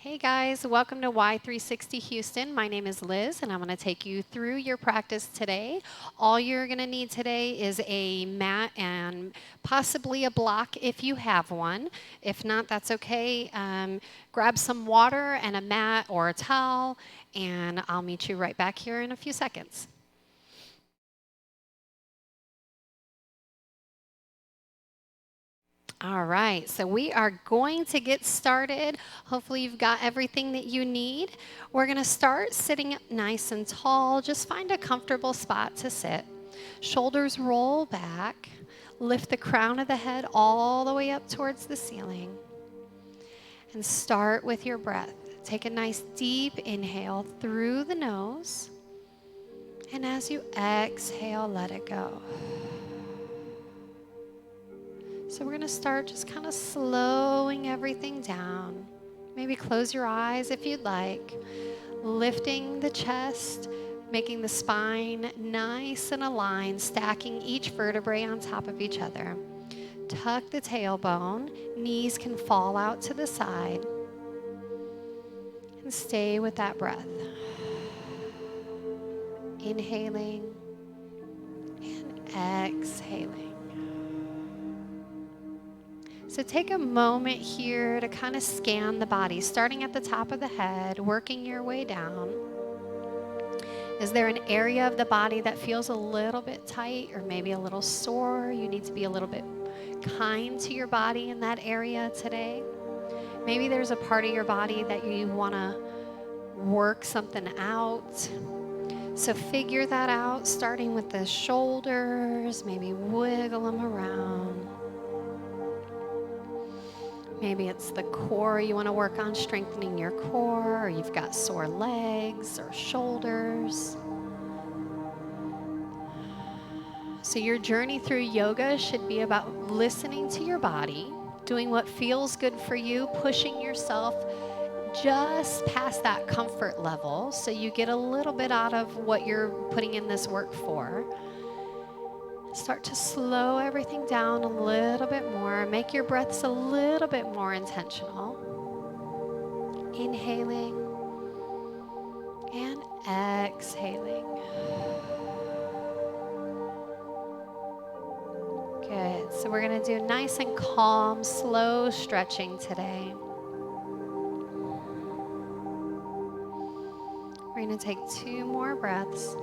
Hey guys, welcome to Y360 Houston. My name is Liz and I'm going to take you through your practice today. All you're going to need today is a mat and possibly a block if you have one. If not, that's okay. Grab some water and a mat or a towel and I'll meet you right back here in a few seconds. All right, so we are going to get started. Hopefully you've got everything that you need. We're going to start sitting up nice and tall. Just find a comfortable spot to sit. Shoulders roll back. Lift the crown of the head all the way up towards the ceiling. And start with your breath. Take a nice deep inhale through the nose. And as you exhale, let it go. So we're going to start just kind of slowing everything down. Maybe close your eyes if you'd like. Lifting the chest, making the spine nice and aligned, stacking each vertebrae on top of each other. Tuck the tailbone. Knees can fall out to the side. And stay with that breath. Inhaling and exhaling. So take a moment here to kind of scan the body, starting at the top of the head, working your way down. Is there an area of the body that feels a little bit tight or maybe a little sore? You need to be a little bit kind to your body in that area today. Maybe there's a part of your body that you want to work something out. So figure that out, starting with the shoulders, maybe wiggle them around. Maybe it's the core you want to work on, strengthening your core, or you've got sore legs or shoulders. So your journey through yoga should be about listening to your body, doing what feels good for you, pushing yourself just past that comfort level so you get a little bit out of what you're putting in this work for. Start to slow everything down a little bit more. Make your breaths a little bit more intentional. Inhaling and exhaling. Good. So we're going to do nice and calm, slow stretching today. We're going to take 2 more breaths.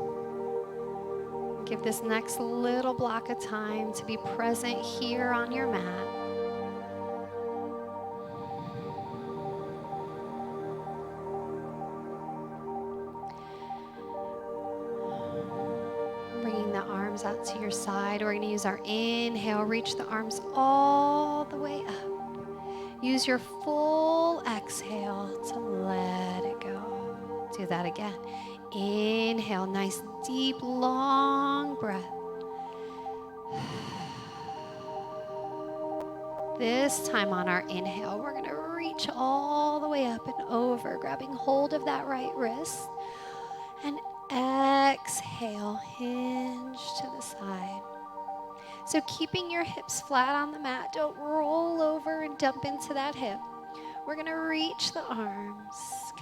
Give this next little block of time to be present here on your mat. Bringing the arms out to your side. We're going to use our inhale. Reach the arms all the way up. Use your full exhale to let it go. Do that again. Inhale, nice, deep, long breath. This time on our inhale, we're going to reach all the way up and over, grabbing hold of that right wrist. And exhale, hinge to the side. So keeping your hips flat on the mat, don't roll over and dump into that hip. We're going to reach the arms,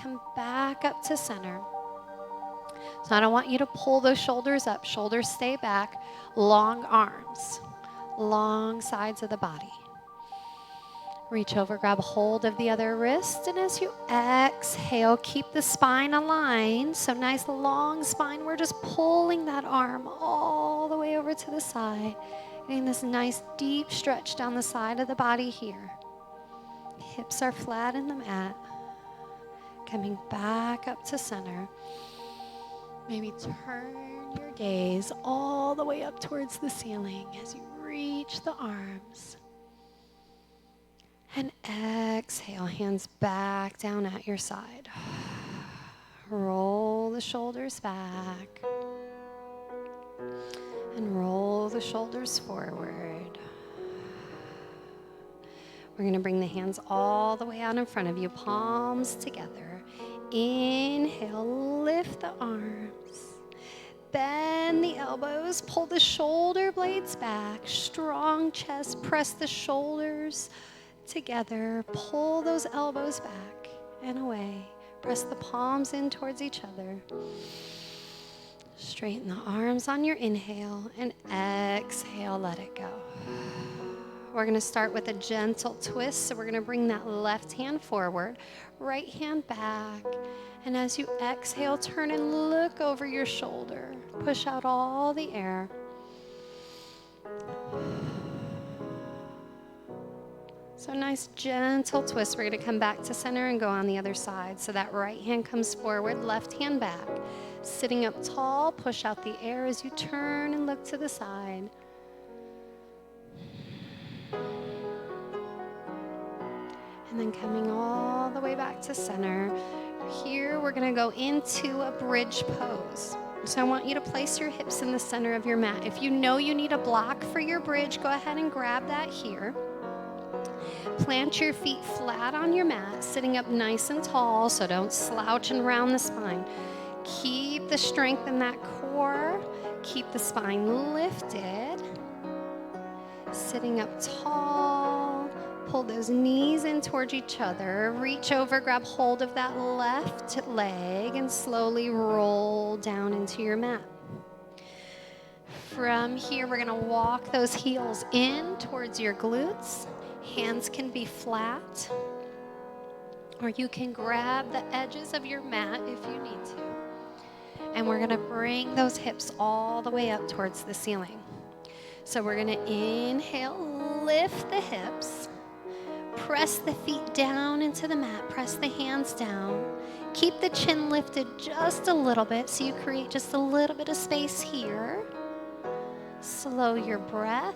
come back up to center. So I don't want you to pull those shoulders up. Shoulders stay back. Long arms, long sides of the body. Reach over, grab hold of the other wrist, and as you exhale, keep the spine aligned. So nice long spine. We're just pulling that arm all the way over to the side. Getting this nice deep stretch down the side of the body here. Hips are flat in the mat. Coming back up to center. Maybe turn your gaze all the way up towards the ceiling as you reach the arms. And exhale, hands back down at your side. Roll the shoulders back. And roll the shoulders forward. We're going to bring the hands all the way out in front of you, palms together. Inhale, lift the arms. Bend the elbows, pull the shoulder blades back. Strong chest, press the shoulders together. Pull those elbows back. and away. Press the palms in towards each other. Straighten the arms on your inhale and exhale, let it go. We're going to start with a gentle twist. So we're going to bring that left hand forward, right hand back. And as you exhale, turn and look over your shoulder. Push out all the air. So nice gentle twist. We're going to come back to center and go on the other side. So that right hand comes forward, left hand back. Sitting up tall, push out the air as you turn and look to the side. And then coming all the way back to center. Here we're going to go into a bridge pose. So I want you to place your hips in the center of your mat. If you know you need a block for your bridge, go ahead and grab that here. Plant your feet flat on your mat, sitting up nice and tall, so don't slouch and round the spine. Keep the strength in that core. Keep the spine lifted. Sitting up tall. Pull those knees in towards each other. Reach over, grab hold of that left leg, and slowly roll down into your mat. From here, we're going to walk those heels in towards your glutes. Hands can be flat, or you can grab the edges of your mat if you need to. And we're going to bring those hips all the way up towards the ceiling. So we're going to inhale, lift the hips, press the feet down into the mat, press the hands down. Keep the chin lifted just a little bit so you create just a little bit of space here. Slow your breath.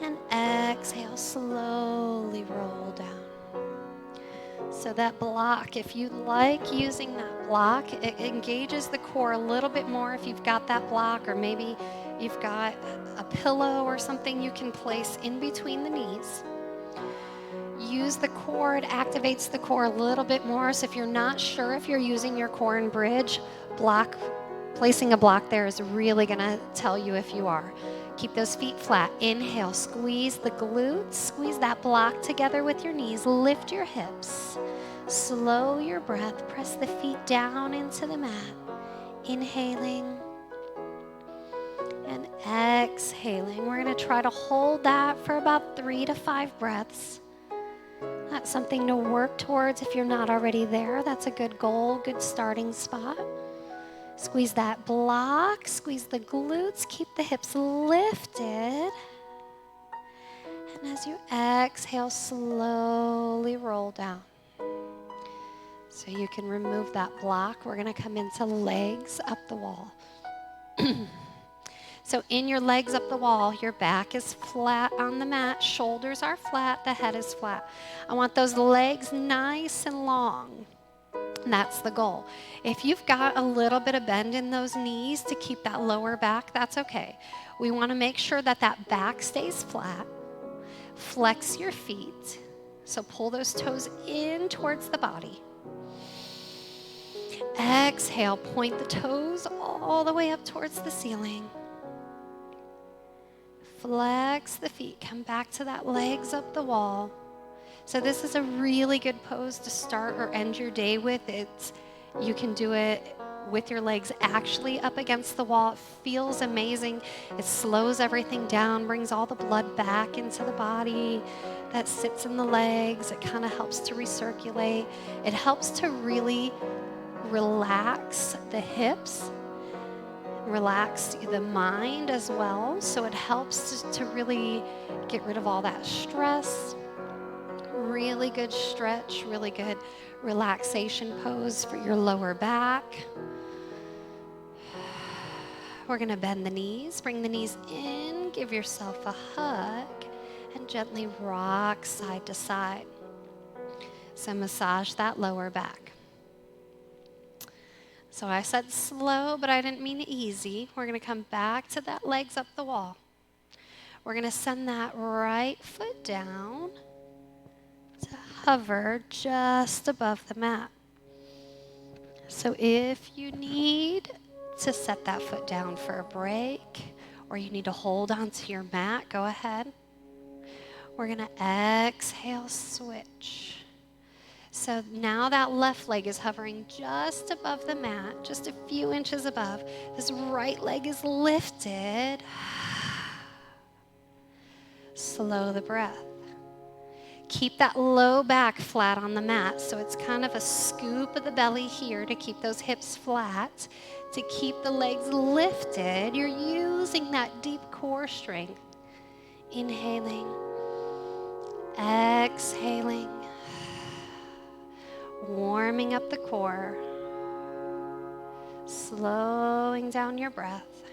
And exhale, slowly roll down. So that block, if you like using that block, it engages the core a little bit more if you've got that block, or maybe you've got a pillow or something you can place in between the knees. Use the core, it activates the core a little bit more. So if you're not sure if you're using your core and bridge, placing a block there is really gonna tell you if you are. Keep those feet flat. Inhale, squeeze the glutes, squeeze that block together with your knees, lift your hips, slow your breath, press the feet down into the mat, inhaling and exhaling. We're going to try to hold that for about 3 to 5 breaths. That's something to work towards if you're not already there. That's a good goal, good starting spot. Squeeze that block, squeeze the glutes, keep the hips lifted. And as you exhale, slowly roll down. So you can remove that block. We're going to come into legs up the wall. So in your legs up the wall, your back is flat on the mat, shoulders are flat, the head is flat. I want those legs nice and long. And that's the goal. If you've got a little bit of bend in those knees to keep that lower back, that's okay. We want to make sure that that back stays flat. Flex your feet. So pull those toes in towards the body. Exhale, point the toes all the way up towards the ceiling. Flex the feet, come back to that legs up the wall. So this is a really good pose to start or end your day with. You can do it with your legs actually up against the wall. It feels amazing. It slows everything down, brings all the blood back into the body that sits in the legs. It kind of helps to recirculate. It helps to really relax the hips, relax the mind as well. So it helps to really get rid of all that stress. Really good stretch, really good relaxation pose for your lower back. We're going to bend the knees, bring the knees in, give yourself a hug, and gently rock side to side. So massage that lower back. So I said slow, but I didn't mean easy. We're going to come back to that legs up the wall. We're going to send that right foot down to hover just above the mat. So if you need to set that foot down for a break, or you need to hold onto your mat, go ahead. We're going to exhale, switch. So now that left leg is hovering just above the mat, just a few inches above. This right leg is lifted. Slow the breath. Keep that low back flat on the mat. So it's kind of a scoop of the belly here to keep those hips flat, to keep the legs lifted. You're using that deep core strength. Inhaling, exhaling, warming up the core, slowing down your breath,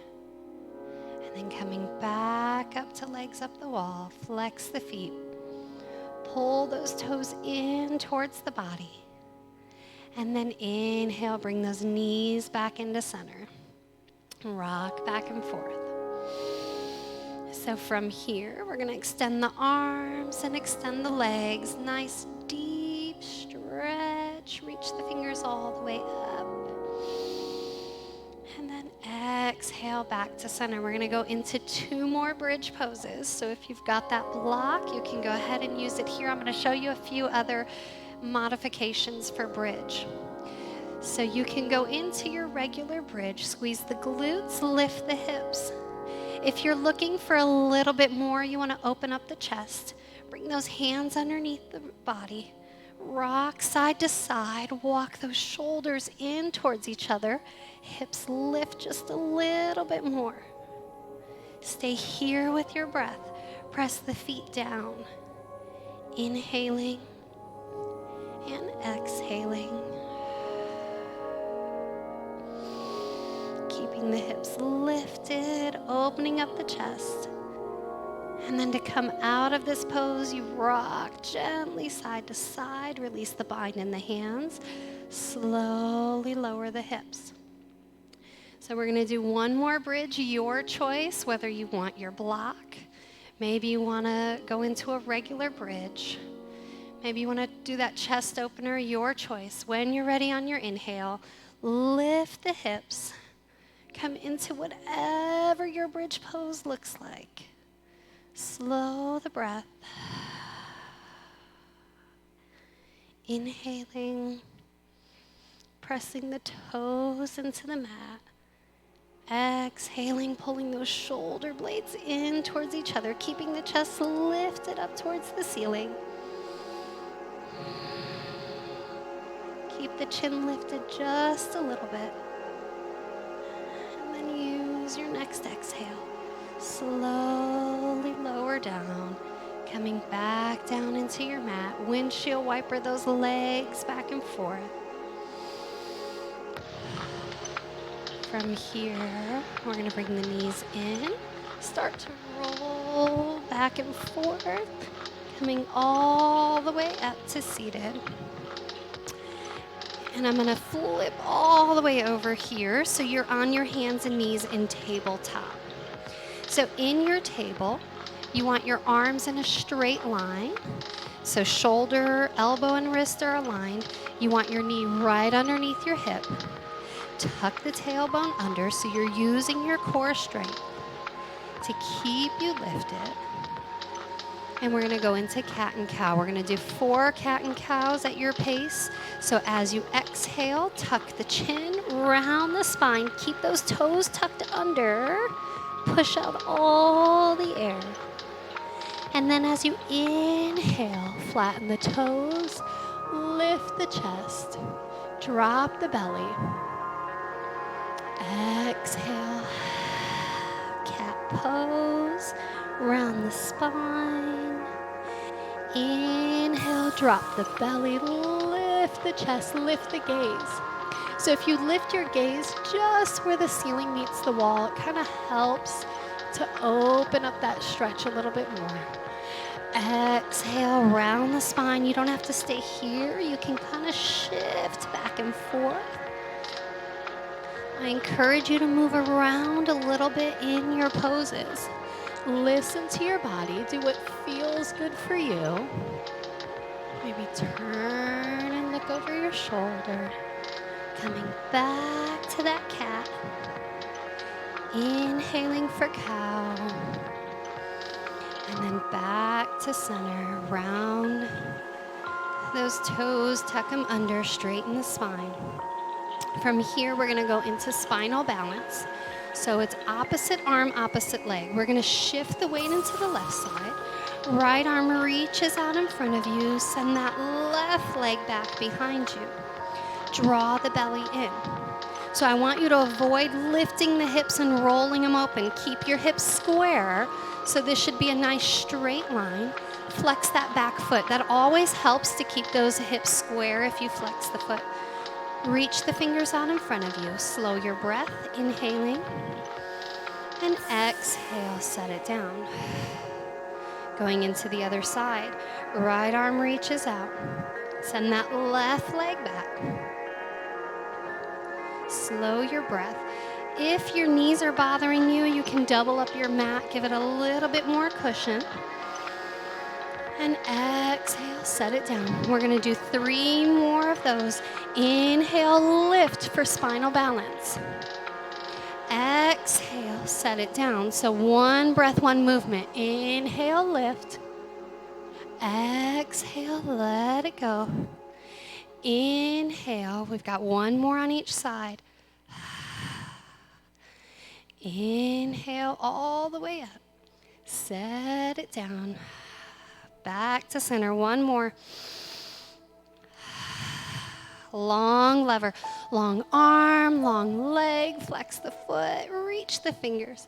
and then coming back up to legs up the wall. Flex the feet. Pull those toes in towards the body. And then inhale, bring those knees back into center. Rock back and forth. So from here, we're going to extend the arms and extend the legs. Nice deep stretch. Reach the fingers all the way up. And then exhale back to center. We're going to go into 2 more bridge poses. So if you've got that block, you can go ahead and use it here. I'm going to show you a few other modifications for bridge. So you can go into your regular bridge, squeeze the glutes, lift the hips. If you're looking for a little bit more, you want to open up the chest. Bring those hands underneath the body. Rock side to side. Walk those shoulders in towards each other. Hips lift just a little bit more. Stay here with your breath. Press the feet down. Inhaling and exhaling. Keeping the hips lifted, opening up the chest. And then to come out of this pose, you rock gently side to side. Release the bind in the hands. Slowly lower the hips. So we're going to do one more bridge, your choice, whether you want your block. Maybe you want to go into a regular bridge. Maybe you want to do that chest opener, your choice. When you're ready on your inhale, lift the hips. Come into whatever your bridge pose looks like. Slow the breath. Inhaling, pressing the toes into the mat. Exhaling, pulling those shoulder blades in towards each other, keeping the chest lifted up towards the ceiling. Keep the chin lifted just a little bit. And then use your next exhale. Slowly lower down, coming back down into your mat. Windshield wiper those legs back and forth. From here, we're going to bring the knees in. Start to roll back and forth, coming all the way up to seated. And I'm going to flip all the way over here so you're on your hands and knees in tabletop. So in your table, you want your arms in a straight line. So shoulder, elbow, and wrist are aligned. You want your knee right underneath your hip. Tuck the tailbone under so you're using your core strength to keep you lifted. And we're going to go into cat and cow. We're going to do 4 cat and cows at your pace. So as you exhale, tuck the chin, round the spine. Keep those toes tucked under. Push out all the air. And then as you inhale, flatten the toes, lift the chest, drop the belly. Exhale, cat pose, round the spine. Inhale, drop the belly, lift the chest, lift the gaze. So if you lift your gaze just where the ceiling meets the wall, it kind of helps to open up that stretch a little bit more. Exhale, round the spine. You don't have to stay here. You can kind of shift back and forth. I encourage you to move around a little bit in your poses. Listen to your body. Do what feels good for you. Maybe turn and look over your shoulder. Coming back to that cat. Inhaling for cow. And then back to center. Round those toes, tuck them under, straighten the spine. From here, we're gonna go into spinal balance. So it's opposite arm, opposite leg. We're gonna shift the weight into the left side. Right arm reaches out in front of you. Send that left leg back behind you. Draw the belly in. So I want you to avoid lifting the hips and rolling them open. Keep your hips square. So this should be a nice straight line. Flex that back foot. That always helps to keep those hips square if you flex the foot. Reach the fingers out in front of you. Slow your breath, inhaling. And exhale, set it down. Going into the other side. Right arm reaches out. Send that left leg back. Slow your breath. If your knees are bothering you, you can double up your mat. Give it a little bit more cushion. And exhale, set it down. We're going to do 3 more of those. Inhale, lift for spinal balance. Exhale, set it down. So 1 breath, 1 movement. Inhale, lift. Exhale, let it go. Inhale. We've got 1 more on each side. Inhale all the way up. Set it down. Back to center. 1 more. Long lever, long arm, long leg, flex the foot, reach the fingers.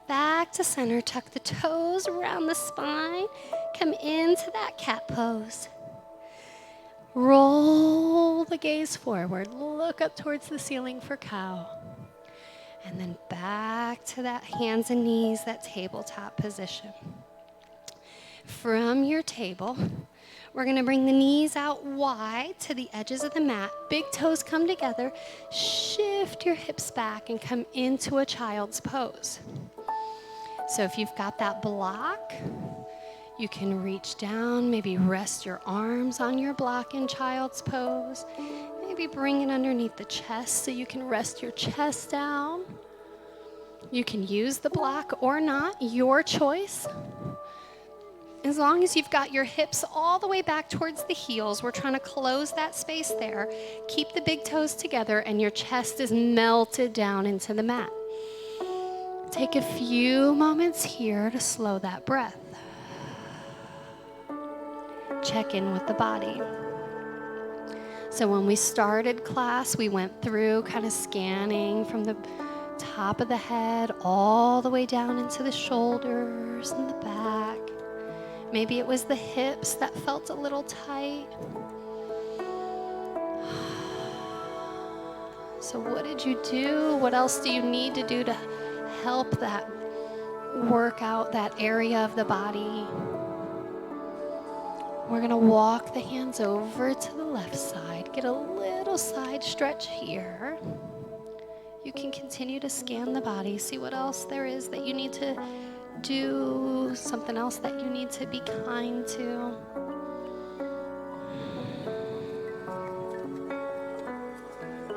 Back to center, tuck the toes around the spine, come into that cat pose. Roll the gaze forward, look up towards the ceiling for cow. And then back to that hands and knees, that tabletop position. From your table, we're going to bring the knees out wide to the edges of the mat. Big toes come together. Shift your hips back and come into a child's pose. So if you've got that block, you can reach down, maybe rest your arms on your block in child's pose. Maybe bring it underneath the chest so you can rest your chest down. You can use the block or not, your choice. As long as you've got your hips all the way back towards the heels, we're trying to close that space there. Keep the big toes together and your chest is melted down into the mat. Take a few moments here to slow that breath. Check in with the body. So when we started class, we went through kind of scanning from the top of the head all the way down into the shoulders and the back. Maybe it was the hips that felt a little tight. So what did you do? What else do you need to do to help that work out that area of the body? We're going to walk the hands over to the left side. Get a little side stretch here. You can continue to scan the body. See what else there is that you need to do, something else that you need to be kind to.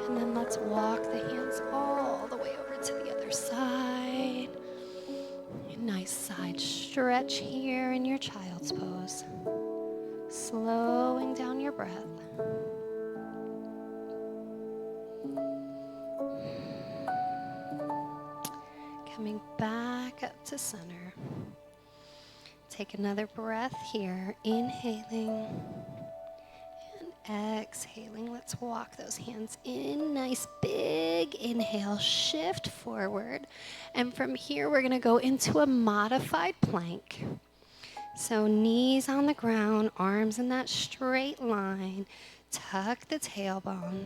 And then let's walk the hands all the way over to the other side. A nice side stretch here in your child's pose. Slowing down your breath. Coming back up to center. Take another breath here. Inhaling and exhaling. Let's walk those hands in. Nice big inhale. Shift forward. And from here, we're going to go into a modified plank. So knees on the ground, arms in that straight line. Tuck the tailbone.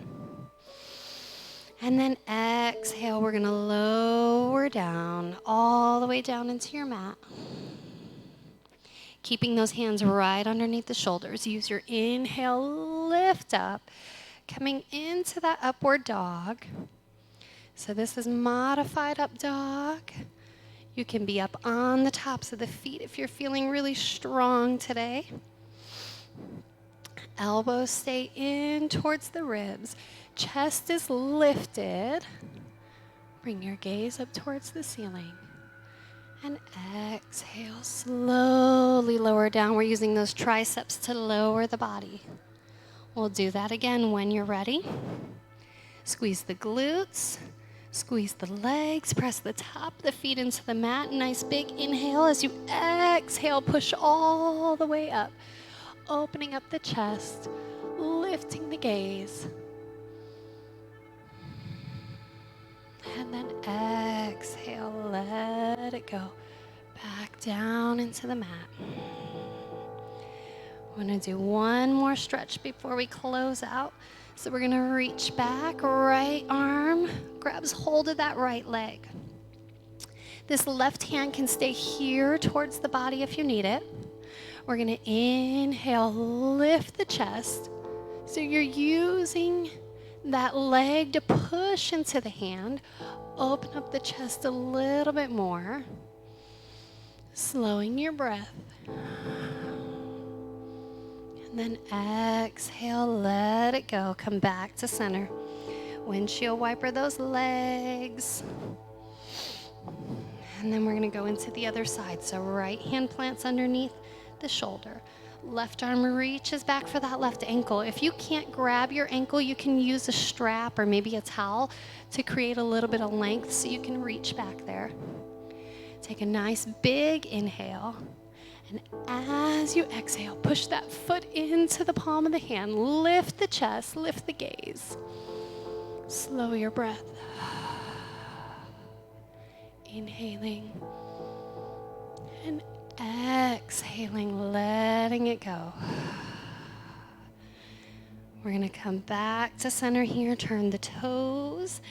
And then exhale, we're going to lower down, all the way down into your mat. Keeping those hands right underneath the shoulders. Use your inhale, lift up. Coming into that upward dog. So this is modified up dog. You can be up on the tops of the feet if you're feeling really strong today. Elbows stay in towards the ribs. Chest is lifted. Bring your gaze up towards the ceiling. And exhale, slowly lower down. We're using those triceps to lower the body. We'll do that again when you're ready. Squeeze the glutes, squeeze the legs, press the top of the feet into the mat. Nice big inhale. As you exhale, push all the way up, opening up the chest, lifting the gaze. And then exhale, let it go. Back down into the mat. We're going to do one more stretch before we close out. So we're going to reach back, right arm grabs hold of that right leg. This left hand can stay here towards the body if you need it. We're going to inhale, lift the chest. So you're using that leg to push into the hand. Open up the chest a little bit more. Slowing your breath. And then exhale, let it go. Come back to center. Windshield wiper those legs. And then we're going to go into the other side. So right hand plants underneath the shoulder. Left arm reaches back for that left ankle. If you can't grab your ankle, you can use a strap or maybe a towel to create a little bit of length so you can reach back there. Take a nice big inhale. And as you exhale, push that foot into the palm of the hand. Lift the chest, lift the gaze. Slow your breath. Inhaling and exhaling, letting it go. We're going to come back to center here. Turn the toes.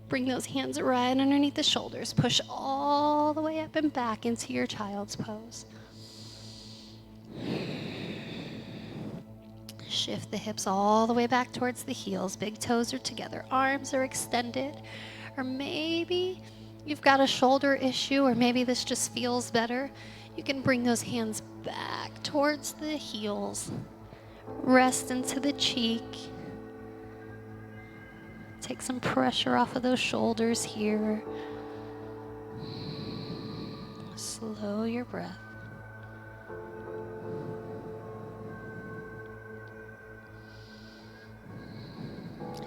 Bring those hands right underneath the shoulders. Push all the way up and back into your child's pose. Shift the hips all the way back towards the heels. Big toes are together. Arms are extended. Or maybe you've got a shoulder issue, or maybe this just feels better. You can bring those hands back towards the heels. Rest into the cheek. Take some pressure off of those shoulders here. Slow your breath.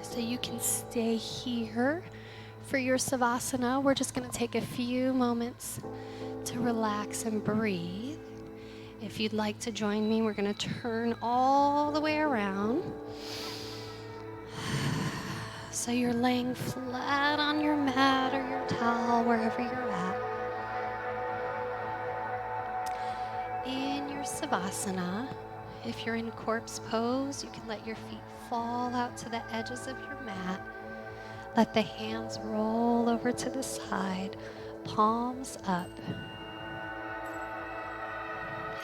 So you can stay here for your Savasana. We're just going to take a few moments to relax and breathe. If you'd like to join me, we're going to turn all the way around. So you're laying flat on your mat or your towel, wherever you're at. In your Savasana, if you're in corpse pose, you can let your feet fall out to the edges of your mat. Let the hands roll over to the side, palms up.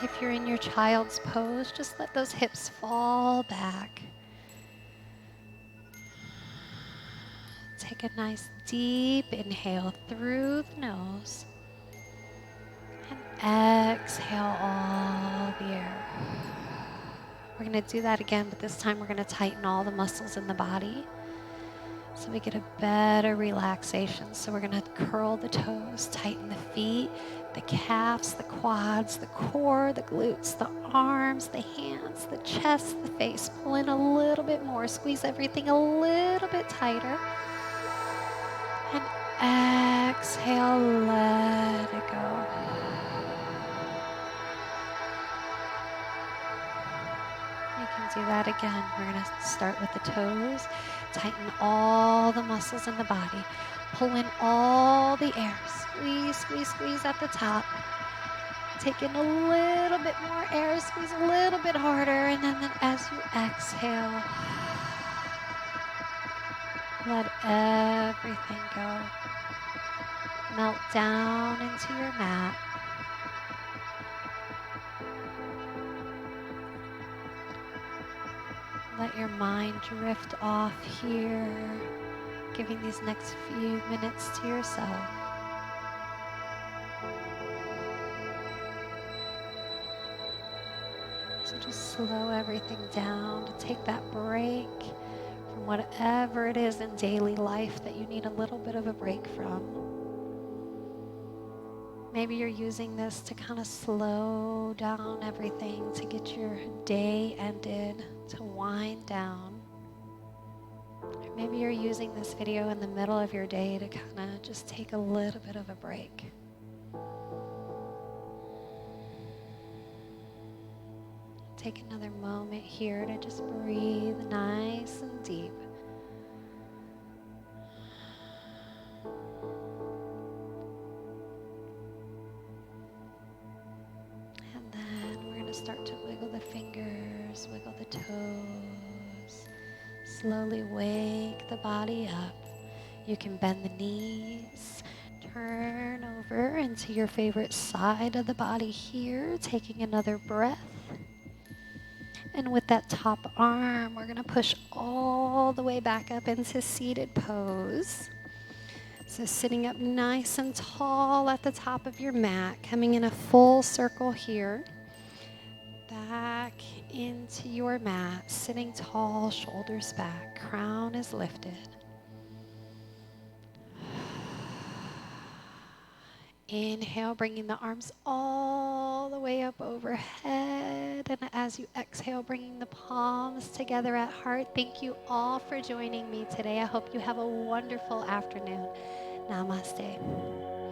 If you're in your child's pose, just let those hips fall back. Take a nice deep inhale through the nose. And exhale all the air. We're going to do that again, but this time we're going to tighten all the muscles in the body so we get a better relaxation. So we're going to curl the toes, tighten the feet, the calves, the quads, the core, the glutes, the arms, the hands, the chest, the face. Pull in a little bit more. Squeeze everything a little bit tighter. And exhale, let it go. You can do that again. We're going to start with the toes. Tighten all the muscles in the body. Pull in all the air. Squeeze, squeeze, squeeze at the top. Take in a little bit more air. Squeeze a little bit harder. And then as you exhale, let everything go. Melt down into your mat. Let your mind drift off here, giving these next few minutes to yourself. So just slow everything down to take that break from whatever it is in daily life that you need a little bit of a break from. Maybe you're using this to kind of slow down everything, to get your day ended, to wind down. Or maybe you're using this video in the middle of your day to kind of just take a little bit of a break. Take another moment here to just breathe nice and deep. And then we're going to start to wiggle the fingers, wiggle the toes. Slowly wake the body up. You can bend the knees, turn over into your favorite side of the body here, taking another breath. And with that top arm, we're going to push all the way back up into seated pose. So sitting up nice and tall at the top of your mat, coming in a full circle here. Back into your mat, sitting tall, shoulders back, crown is lifted. Inhale, bringing the arms all the way up overhead. And as you exhale, bringing the palms together at heart. Thank you all for joining me today. I hope you have a wonderful afternoon. Namaste.